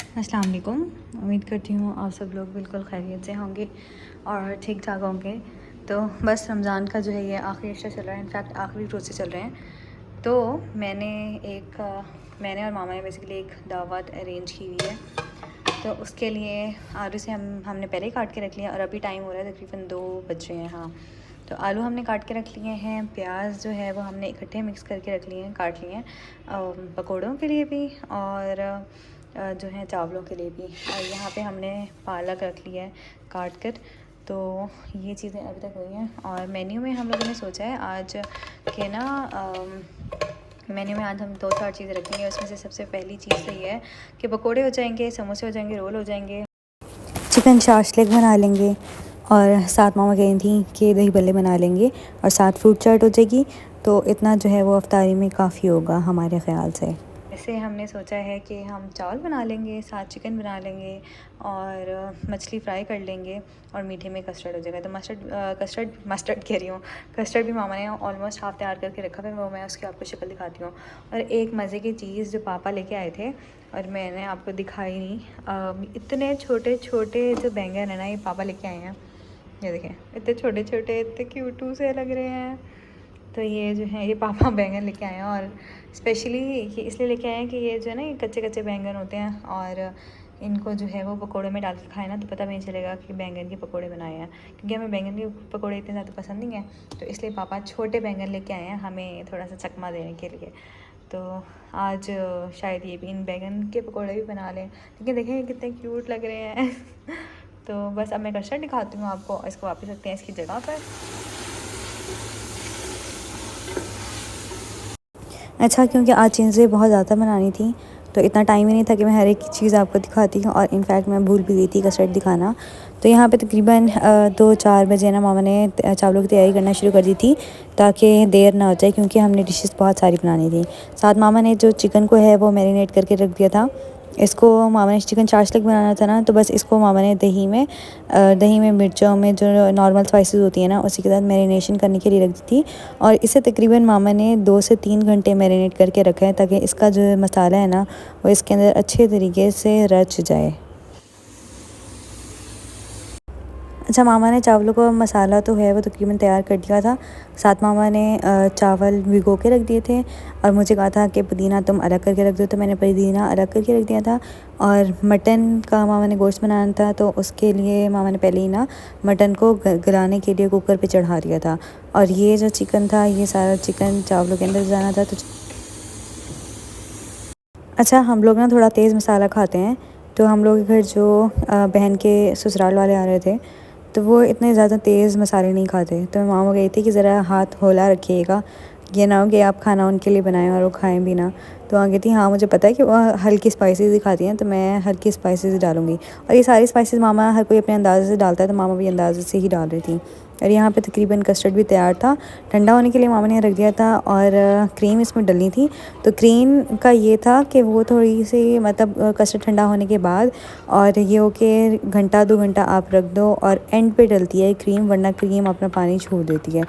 अस्सलाम वालेकुम। उम्मीद करती हूँ आप सब लोग बिल्कुल खैरियत से होंगे और ठीक ठाक होंगे। तो बस रमज़ान का जो है ये आखिरी हिस्सा चल रहा है, इनफैक्ट आखिरी रोज़े चल रहे हैं। तो मैंने और मामा ने बेसिकली एक दावत अरेंज की हुई है। तो उसके लिए आलू से हमने पहले ही काट के रख लिया और अभी टाइम हो रहा है तकरीबन 2 बज रहे हैं। हाँ, तो आलू हमने काट के रख लिए हैं, प्याज जो है वो हमने इकट्ठे मिक्स करके रख लिए हैं, काट लिए हैं पकौड़ों के लिए भी और जो है चावलों के लिए भी। और यहाँ पे हमने पालक रख लिया है काट कर। तो ये चीज़ें अभी तक हुई हैं और मेन्यू में हम लोगों ने सोचा है आज कि ना मेन्यू में आज हम 2-4 चीज़ें रखेंगे। उसमें से सबसे पहली चीज़ तो ये है कि पकोड़े हो जाएंगे, समोसे हो जाएंगे, रोल हो जाएंगे, चिकन शाशलिक बना लेंगे और साथ मामा कह रही थी कि दही भल्ले बना लेंगे और साथ फ्रूट चाट हो जाएगी। तो इतना जो है वो अफ्तारी में काफ़ी होगा हमारे ख़्याल से। ऐसे हमने सोचा है कि हम चावल बना लेंगे, साथ चिकन बना लेंगे और मछली फ्राई कर लेंगे और मीठे में कस्टर्ड हो जाएगा। तो मस्टर्ड कह रही हूँ, कस्टर्ड भी मामा ने ऑलमोस्ट हाफ़ तैयार करके रखा है, वो मैं उसकी आपको शक्ल दिखाती हूँ। और एक मज़े की चीज़ जो पापा लेके आए थे और मैंने आपको दिखाई नहीं, इतने छोटे छोटे जो बैंगन है ना, ये पापा लेके आए हैं। ये देखें, इतने छोटे छोटे, इतने क्यूटू से लग रहे हैं। तो ये जो है ये पापा बैंगन लेके आए हैं और स्पेशली ये इसलिए लेके आए हैं कि ये जो है ना, ये कच्चे कच्चे बैंगन होते हैं और इनको जो है वो पकोड़े में डाल के खाए ना तो पता भी नहीं चलेगा कि बैंगन के पकोड़े बनाए हैं, क्योंकि हमें बैंगन के पकोड़े इतने ज़्यादा पसंद नहीं हैं। तो इसलिए पापा छोटे बैंगन लेके आए हैं हमें थोड़ा सा चकमा देने के लिए। तो आज शायद ये भी इन बैंगन के पकोड़े भी बना लें, क्योंकि देखें ये कितने क्यूट लग रहे हैं। तो बस अब मैं कस्टर्ड दिखाती हूँ आपको, इसको वापस रखते हैं इसकी जगह पर। अच्छा, क्योंकि आज चीज़ें बहुत ज़्यादा बनानी थी तो इतना टाइम ही नहीं था कि मैं हर एक चीज़ आपको दिखाती हूँ और इनफैक्ट मैं भूल भी गई थी कस्टर्ड दिखाना। तो यहाँ पे तकरीबन 2-4 बजे ना मामा ने चावलों की तैयारी करना शुरू कर दी थी ताकि देर ना हो जाए, क्योंकि हमने डिशेस बहुत सारी बनानी थी। साथ मामा ने जो चिकन को है वो मैरिनेट करके रख दिया था। इसको मामा ने चिकन शाशलिक बनाना था ना, तो बस इसको मामा ने दही में मिर्चों में जो नॉर्मल स्पाइसेस होती हैं ना उसी के साथ मैरिनेशन करने के लिए रख दी थी। और इसे तकरीबन मामा ने 2 से 3 घंटे मैरिनेट करके रखा है ताकि इसका जो मसाला है ना वो इसके अंदर अच्छे तरीके से रच जाए। अच्छा, मामा ने चावलों का मसाला तो है वो तकरीबन तैयार कर दिया था। साथ मामा ने चावल भिगो के रख दिए थे और मुझे कहा था कि पुदीना तुम अलग करके रख दो, तो मैंने पुदीना अलग करके रख दिया था। और मटन का मामा ने गोश्त बनाना था तो उसके लिए मामा ने पहले ही ना मटन को गलाने के लिए कुकर पे चढ़ा दिया था। और ये जो चिकन था ये सारा चिकन चावलों के अंदर जाना था। तो अच्छा, हम लोग ना थोड़ा तेज़ मसाला खाते हैं, तो हम लोग के घर जो बहन के ससुराल वाले आ रहे थे तो वो इतने ज़्यादा तेज़ मसाले नहीं खाते। तो मामा गई थी कि ज़रा हाथ हौला रखिएगा, ये ना हो कि आप खाना उनके लिए बनाएं और वो खाएं भी ना। तो वहाँ गई थी, हाँ मुझे पता है कि वो हल्की स्पाइसेस ही खाती हैं तो मैं हल्की स्पाइसेस डालूँगी। और ये सारी स्पाइसेस मामा हर कोई अपने अंदाज़े से डालता है, तो मामा भी अंदाज़े से ही डाल रही थी। और यहाँ पे तकरीबन कस्टर्ड भी तैयार था, ठंडा होने के लिए मामा ने रख दिया था और क्रीम इसमें डलनी थी। तो क्रीम का ये था कि वो थोड़ी सी मतलब कस्टर्ड ठंडा होने के बाद और ये हो के घंटा 2 घंटा आप रख दो और एंड पे डलती है क्रीम, वरना क्रीम अपना पानी छोड़ देती है।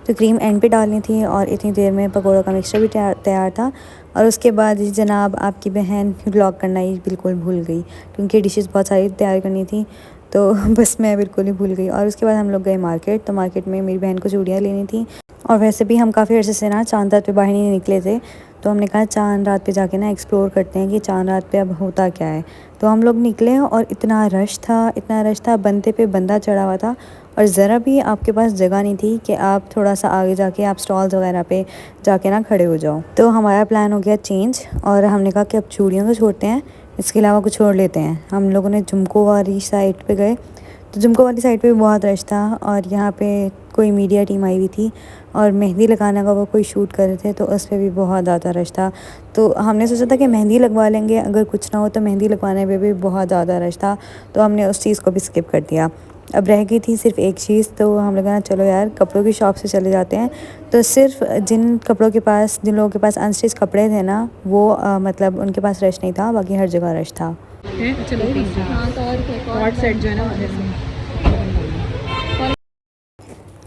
तो क्रीम एंड पे डालनी थी और इतनी देर में पकौड़ों का मिक्सचर भी तैयार था। और उसके बाद जनाब आपकी बहन व्लॉग करना ही बिल्कुल भूल गई, क्योंकि डिशेस बहुत सारी तैयार करनी थी। तो बस मैं बिल्कुल ही भूल गई। और उसके बाद हम लोग गए मार्केट, तो मार्केट में मेरी बहन को चूड़ियाँ लेनी थी और वैसे भी हम काफ़ी अर्से से ना चांद रात पे बाहर नहीं निकले थे। तो हमने कहा चांद रात पे जाके ना एक्सप्लोर करते हैं कि चांद रात पे अब होता क्या है। तो हम लोग निकले और इतना रश था, बंदे पे बंदा चढ़ा हुआ था और ज़रा भी आपके पास जगह नहीं थी कि आप थोड़ा सा आगे जाके आप स्टॉल्स वगैरह पे जाके ना खड़े हो जाओ। तो हमारा प्लान हो गया चेंज और हमने कहा कि अब चूड़ियों को छोड़ते हैं, इसके अलावा कुछ और लेते हैं। हम लोगों ने झुमको वाली साइड पे गए, तो झुमको वाली साइड पे भी बहुत रश था और यहाँ पे कोई मीडिया टीम आई हुई थी और मेहंदी लगाने का वो कोई शूट कर रहे थे, तो उस पर भी बहुत ज़्यादा रश था। तो हमने सोचा था कि मेहंदी लगवा लेंगे, अगर कुछ ना हो तो मेहंदी लगवाने पे भी बहुत ज़्यादा रश था, तो हमने उस चीज़ को भी स्किप कर दिया। अब रह गई थी सिर्फ एक चीज़, तो हम लोग ना चलो यार कपड़ों की शॉप से चले जाते हैं। तो सिर्फ जिन लोगों के पास अनस्टिच कपड़े थे ना वो मतलब उनके पास रश नहीं था, बाकी हर जगह रश था।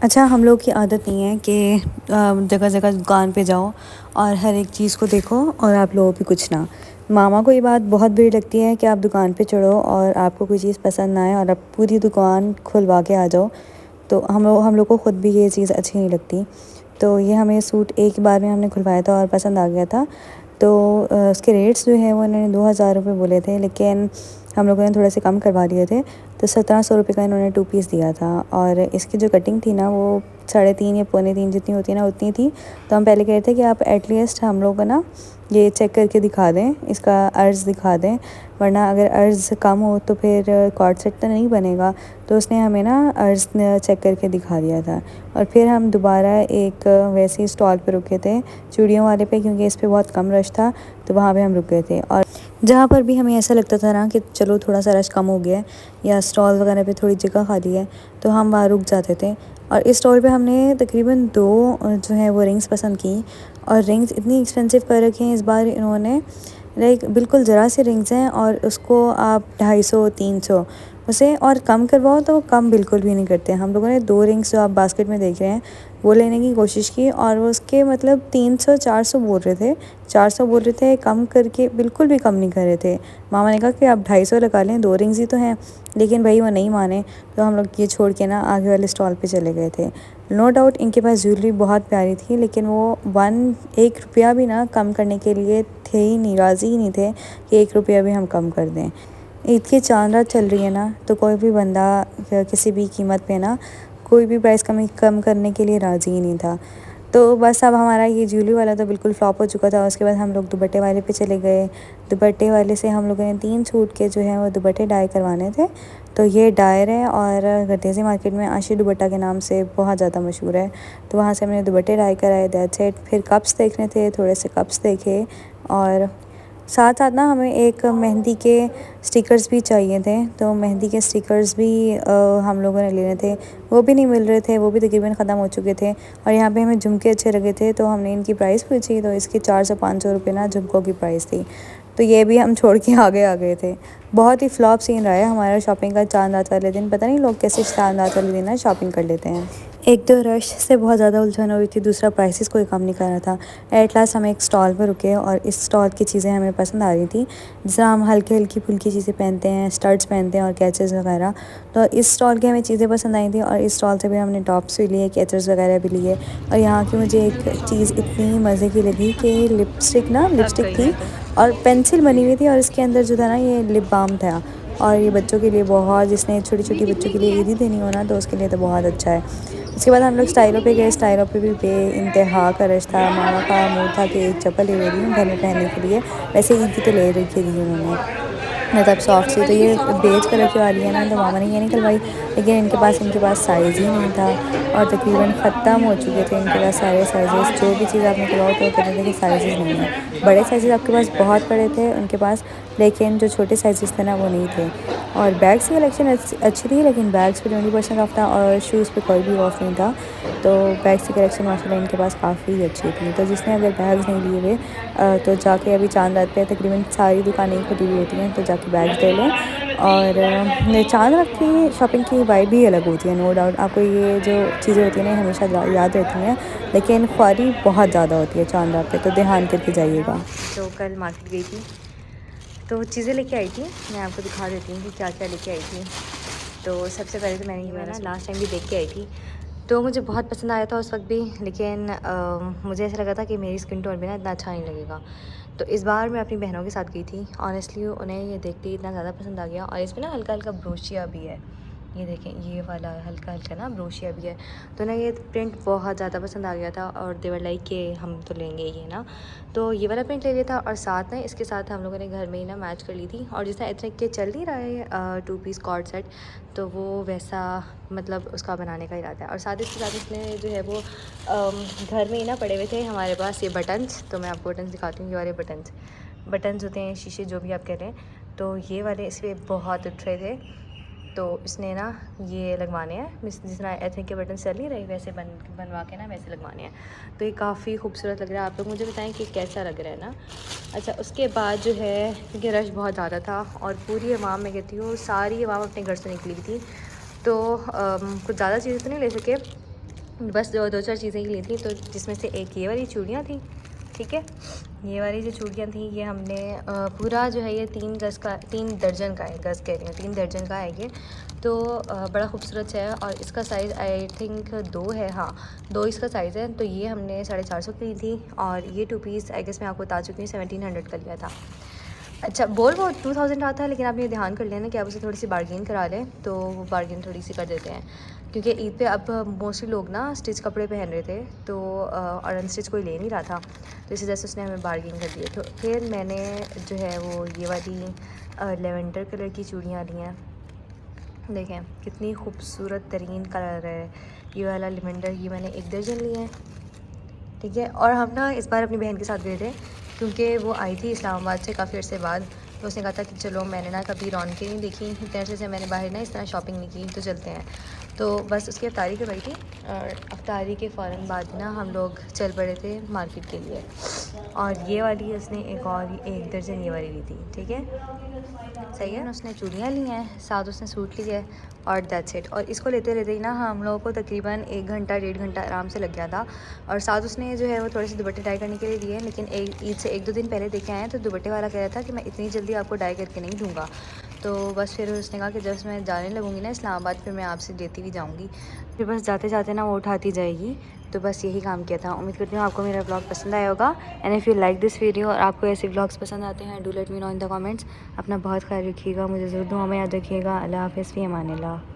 अच्छा, हम लोग की आदत नहीं है कि जगह जगह दुकान पे जाओ और हर एक चीज़ को देखो और आप लोगों भी कुछ ना। मामा को ये बात बहुत बुरी लगती है कि आप दुकान पे चढ़ो और आपको कोई चीज़ पसंद ना आए और आप पूरी दुकान खुलवा के आ जाओ। तो हम लोग को ख़ुद भी ये चीज़ अच्छी नहीं लगती। तो ये हमें सूट एक ही बार में हमने खुलवाया था और पसंद आ गया था। तो उसके रेट्स जो है वो इन्होंने 2000 रुपये बोले थे, लेकिन हम लोगों ने थोड़े से कम करवा लिए थे। तो 1700 रुपये का इन्होंने 2 पीस दिया था और इसकी जो कटिंग थी ना वो 3.5 या 3.25 जितनी होती है ना उतनी थी। तो हम पहले कह रहे थे कि आप एटलीस्ट हम लोग को ना ये चेक करके दिखा दें, इसका अर्ज़ दिखा दें, वरना अगर अर्ज़ कम हो तो फिर कॉर्ड सेट तो नहीं बनेगा। तो उसने हमें ना अर्ज़ चेक करके दिखा दिया था। और फिर हम दोबारा एक वैसे ही स्टॉल पे रुके थे चूड़ियों वाले पे, क्योंकि इस पे बहुत कम रश था, तो वहाँ पे हम रुक गए थे। और जहाँ पर भी हमें ऐसा लगता था ना कि चलो थोड़ा सा रश कम हो गया है या स्टॉल वगैरह पे थोड़ी जगह खाली है, तो हम वहाँ रुक जाते थे। और इस स्टॉल पे हमने तकरीबन 2 जो है वो रिंग्स पसंद की, और रिंग्स इतनी एक्सपेंसिव कर रखी हैं इस बार इन्होंने, लाइक बिल्कुल ज़रा सी रिंग्स हैं और उसको आप 250-300 उसे और कम करवाओ तो कम बिल्कुल भी नहीं करते। हम लोगों ने 2 रिंग्स जो आप बास्केट में देख रहे हैं वो लेने की कोशिश की और वो उसके मतलब 300-400 बोल रहे थे, 400 बोल रहे थे, कम करके बिल्कुल भी कम नहीं कर रहे थे। मामा ने कहा कि आप 250 लगा लें, 2 रिंग्स ही तो हैं, लेकिन भाई वो नहीं माने। तो हम लोग ये छोड़ के ना आगे वाले स्टॉल पे चले गए थे। नो डाउट इनके पास ज्वेलरी बहुत प्यारी थी, लेकिन वो 1 रुपया भी ना कम करने के लिए थे ही नहीं, राज़ी ही नहीं थे कि 1 रुपया भी हम कम कर दें। ईद की चांद रात चल रही है ना, तो कोई भी बंदा किसी भी कीमत पे ना कोई भी प्राइस कम करने के लिए राज़ी ही नहीं था। तो बस अब हमारा ये ज्वेलरी वाला तो बिल्कुल फ्लॉप हो चुका था। उसके बाद हम लोग दुपट्टे वाले पे चले गए। दुपट्टे वाले से हम लोगों ने 3 सूट के जो हैं वो दुपट्टे डाई करवाने थे। तो ये डायर है और गर्देज़ी मार्केट में आशी दुपट्टा के नाम से बहुत ज़्यादा मशहूर है। तो वहाँ से हमने दुपट्टे डाई कराए, दैट्स इट। फिर कप्स देखने थे, थोड़े से कप्स देखे, और साथ साथ ना हमें एक मेहंदी के स्टिकर्स भी चाहिए थे। तो मेहंदी के स्टिकर्स भी हम लोगों ने लेने थे, वो भी नहीं मिल रहे थे, वो भी तकरीबन ख़त्म हो चुके थे। और यहाँ पे हमें झुमके अच्छे लगे थे, तो हमने इनकी प्राइस पूछी, तो इसकी 400-500 रुपये ना झुमकों की प्राइस थी। तो ये भी हम छोड़ के आगे आ गए थे। बहुत ही फ्लॉप सीन रहा है हमारा शॉपिंग का चांद रात वाले दिन। पता नहीं लोग कैसे चांद रात वाले दिन ना शॉपिंग कर लेते हैं। एक तो रश से बहुत ज़्यादा उलझन हो रही थी, दूसरा प्राइसेस कोई कम नहीं कर रहा था। एट लास्ट हम एक स्टॉल पर रुके और इस स्टॉल की चीज़ें हमें पसंद आ रही थी। जैसे हम हल्की फुल्की चीज़ें पहनते हैं, स्टड्स पहनते हैं और कैचेस वगैरह, तो इस स्टॉल की हमें चीज़ें पसंद आई थी। और इस स्टॉल से भी हमने टॉप्स भी लिए, कैचेस वगैरह भी लिए। और यहाँ की मुझे एक चीज़ इतनी मज़े की लगी कि लिपस्टिक थी और पेंसिल बनी हुई थी, और इसके अंदर जो था ना ये लिप बाम था। और ये बच्चों के लिए बहुत, जिसने छोटी बच्चों के लिए ईदी देनी हो ना, तो उसके लिए तो बहुत अच्छा है। उसके बाद हम लोग स्टाइलों पे गए। स्टाइलों पे भी बेइंतहा का रश था। मामा का मूड था कि एक चप्पल ले रही हूँ घर में पहनने के लिए, वैसे ईद की तो ले रखी थी उन्होंने, मतलब सॉफ्ट सी। तो ये बेच कर रखी वाली है ना, तो मामा ने ये नहीं करवाई, लेकिन इनके पास साइज़ ही नहीं था और तकरीबन ख़त्म हो चुके थे इनके पास सारे साइज़। जो भी चीज़ आपने करवाओ तो कहते थे कि साइज़ नहीं है। बड़े साइज़ आपके पास बहुत बड़े थे उनके पास, लेकिन जो छोटे साइज़ थे ना वो नहीं थे। और बैग्स की कलेक्शन अच्छी थी, लेकिन बैग्स पे 20% ऑफ था और शूज़ पे कोई भी ऑफ नहीं था। तो बैग्स की कलेक्शन माशाल्लाह इनके पास काफ़ी अच्छी थी। तो जिसने अगर बैग्स नहीं लिए हुए तो जाके अभी चांद रात पे तकरीबन सारी दुकानें खुली हुई होती हैं, तो जाके बैग्स ले लें। और चांद रात की शॉपिंग की वाइब भी अलग होती है, नो डाउट। आपको ये जो चीज़ें होती हैं ना हमेशा याद रहती हैं, लेकिन ख्वारी बहुत ज़्यादा होती है चांद रात पे, तो ध्यान करके जाइएगा। तो कल मार्केट गई थी, तो चीज़ें लेके आई थी, मैं आपको दिखा देती हूँ कि क्या क्या लेके आई थी। तो सबसे पहले तो मैंने ये ना लास्ट टाइम भी देख के आई थी, तो मुझे बहुत पसंद आया था उस वक्त भी, लेकिन मुझे ऐसा लगा था कि मेरी स्किन टोन भी ना इतना अच्छा नहीं लगेगा। तो इस बार मैं अपनी बहनों के साथ गई थी, ऑनेस्टली उन्हें ये देखते ही इतना ज़्यादा पसंद आ गया। और इसमें ना हल्का हल्का ब्रोशिया भी है, ये देखें, ये वाला हल्का हल्का ना ब्रोशिया भी है। तो ना ये प्रिंट बहुत ज़्यादा पसंद आ गया था और देवर लाइक के हम तो लेंगे ये ना, तो ये वाला प्रिंट ले लिया था। और साथ में इसके साथ हम लोगों ने घर में ही ना मैच कर ली थी। और जैसा एथनिक के चल नहीं रहा है 2 पीस कॉर्ड सेट, तो वो वैसा मतलब उसका बनाने का इरादा है। और साथ इसके साथ इसमें जो है वो घर में ही ना पड़े हुए थे हमारे पास ये बटन्स। तो मैं आपको बटन्स दिखाती हूँ। ये वाले बटन्स होते हैं, शीशे जो भी आप कह रहे हैं, तो ये वाले इस पर बहुत उठ रहे थे, तो इसने ना ये लगवाने हैं। जिस तरह एथनिक के बटन चल नहीं रहे वैसे बनवा के ना वैसे लगवाने हैं। तो ये काफ़ी खूबसूरत लग रहा है। आप लोग मुझे बताएं कि कैसा लग रहा है ना। अच्छा, उसके बाद जो है, क्योंकि रश बहुत ज़्यादा था और पूरी अवाम, मैं कहती हूँ सारी अवाम अपने घर से निकली थी, तो कुछ ज़्यादा चीज़ें तो नहीं ले सके, बस दो चार चीज़ें ही ली थी। तो जिसमें से एक ये वाली चूड़ियाँ थी, ठीक है, ये वाली जो चूड़ियाँ थी ये हमने पूरा जो है ये 3 दर्जन का है, गज़ कह रही हूँ, 3 दर्जन का है ये। तो बड़ा खूबसूरत है और इसका साइज़ आई थिंक 2 है, हाँ 2 इसका साइज़ है। तो ये हमने 450 की ली थी और ये 2 पीस आई गेस मैं आपको बता चुकी हूँ 1700 का लिया था। अच्छा बोल वो 2000 रहा था, लेकिन आपने ध्यान कर लिया ना कि आप उसे थोड़ी सी बार्गेन करा लें तो वो बार्गेन थोड़ी सी कर देते हैं, क्योंकि ईद पे अब मोस्टली लोग ना स्टिच कपड़े पहन रहे थे तो और अनस्टिच कोई ले नहीं रहा था, तो इसी वजह से उसने हमें बार्गेन कर दिए। तो फिर मैंने जो है वो ये वाली लेवेंडर कलर की चूड़ियाँ ली हैं। देखें कितनी खूबसूरत तरीन कलर है ये वाला लेवेंडर, ये मैंने 1 दर्जन लिए हैं, ठीक है। और हम ना इस बार अपनी बहन के साथ गए थे क्योंकि वो आई थी इस्लामाबाद से काफ़ी अर्से बाद, तो उसने कहा था कि चलो, मैंने ना कभी रौनकें नहीं देखी इतने अर्से से, मैंने बाहर ना इस तरह शॉपिंग नहीं की, तो चलते हैं। तो बस उसकी अफ्तारी करवाई थी और अफ्तारी के फ़ौरन बाद ना हम लोग चल पड़े थे मार्केट के लिए। और ये वाली उसने एक दर्जन ये वाली ली थी, ठीक है, सही है। उसने चूड़ियाँ ली हैं, साथ उसने सूट लिया है और दैट्स इट। और इसको लेते रहते ही ना हम लोगों को तकरीबन 1 घंटा 1.5 घंटा आराम से लग गया था। और साथ उसने जो है वो थोड़े से दुपट्टे डाई करने के लिए दिए, लेकिन ईद से 1-2 दिन पहले देखे आए हैं तो दुपट्टे वाला कह रहा था कि मैं इतनी जल्दी आपको डाई करके नहीं दूँगा। तो बस फिर उसने कहा कि जब मैं जाने लगूँगी ना इस्लामाबाद फिर मैं आपसे लेती भी जाऊँगी, फिर बस जाते जाते ना वो उठाती जाएगी। तो बस यही काम किया था। उम्मीद करती हूँ आपको मेरा ब्लॉग पसंद आया होगा। And if you like this video और आपको ऐसे ब्लॉग्स पसंद आते हैं, do let me know in the comments. अपना बहुत ख्याल रखिएगा, मुझे ज़रूर दुआ में याद रखिएगा। अल्लाह हाफ़िज़, फ़ी अमानिल्लाह।